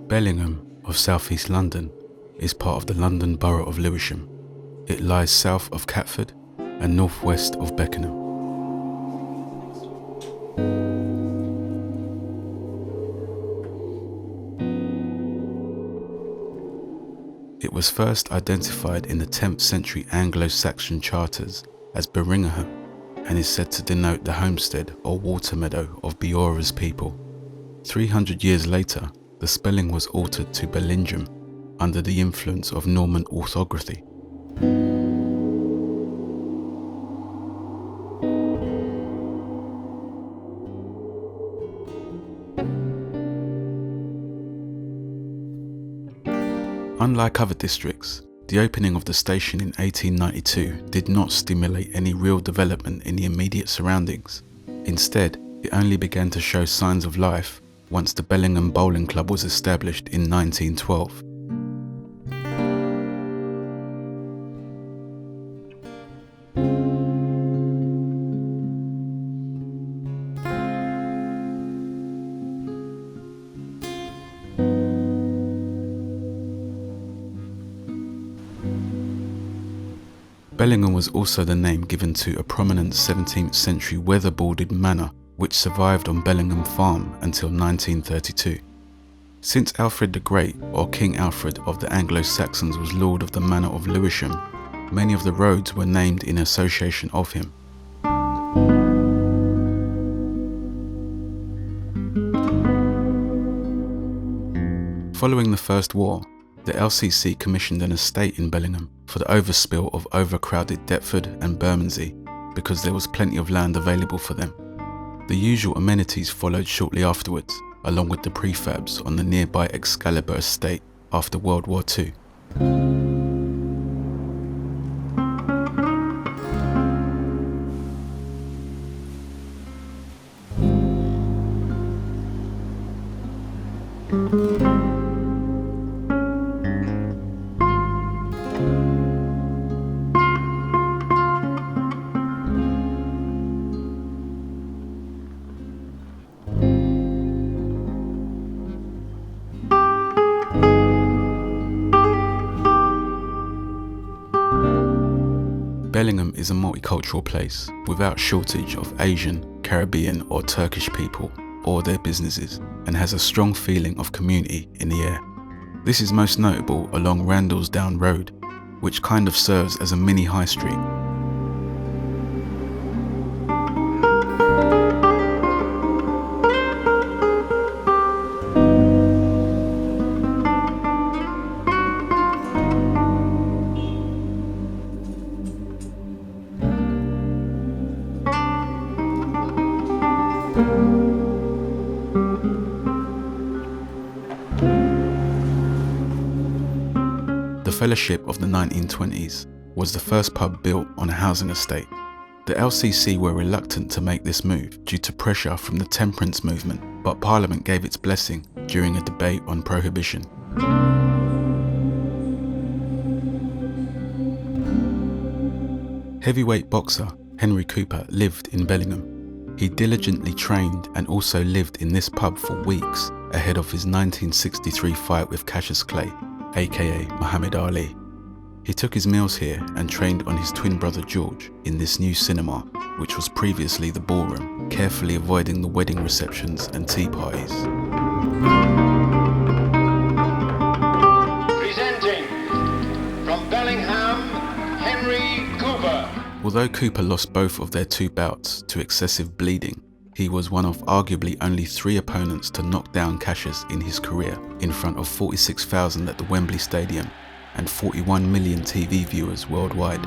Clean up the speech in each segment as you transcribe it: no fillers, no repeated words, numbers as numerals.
Bellingham of southeast London is part of the London Borough of Lewisham. It lies south of Catford and northwest of Beckenham. It was first identified in the 10th century Anglo-Saxon charters as Beringaham and is said to denote the homestead or water meadow of Beora's people. 300 years later, the spelling was altered to Belingeham under the influence of Norman orthography. Unlike other districts, the opening of the station in 1892 did not stimulate any real development in the immediate surroundings. Instead, it only began to show signs of life once the Bellingham Bowling Club was established in 1912. Bellingham was also the name given to a prominent 17th century weatherboarded manor which survived on Bellingham Farm until 1932. Since Alfred the Great, or King Alfred of the Anglo-Saxons, was lord of the manor of Lewisham, many of the roads were named in association of him. Following the First War, the LCC commissioned an estate in Bellingham for the overspill of overcrowded Deptford and Bermondsey because there was plenty of land available for them. The usual amenities followed shortly afterwards, along with the prefabs on the nearby Excalibur estate after World War II. Bellingham is a multicultural place without shortage of Asian, Caribbean or Turkish people or their businesses, and has a strong feeling of community in the air. This is most notable along Randallsdown Road, which kind of serves as a mini high street. The Fellowship of the 1920s was the first pub built on a housing estate. The LCC were reluctant to make this move due to pressure from the temperance movement, but Parliament gave its blessing during a debate on prohibition. Heavyweight boxer Henry Cooper lived in Bellingham. He diligently trained and also lived in this pub for weeks ahead of his 1963 fight with Cassius Clay, aka Muhammad Ali. He took his meals here and trained on his twin brother George in this new cinema, which was previously the ballroom, carefully avoiding the wedding receptions and tea parties. Presenting from Bellingham, Henry Cooper. Although Cooper lost both of their two bouts to excessive bleeding, he was one of arguably only 3 opponents to knock down Cassius in his career in front of 46,000 at the Wembley Stadium and 41 million TV viewers worldwide.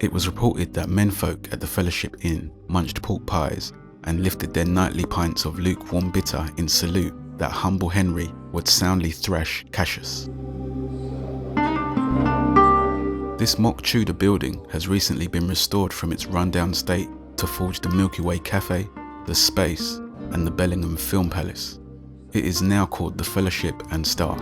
It was reported that menfolk at the Fellowship Inn munched pork pies and lifted their nightly pints of lukewarm bitter in salute that humble Henry would soundly thrash Cassius. This mock Tudor building has recently been restored from its rundown state to forge the Milky Way Cafe, the Space and the Bellingham Film Palace. It is now called the Fellowship and Star.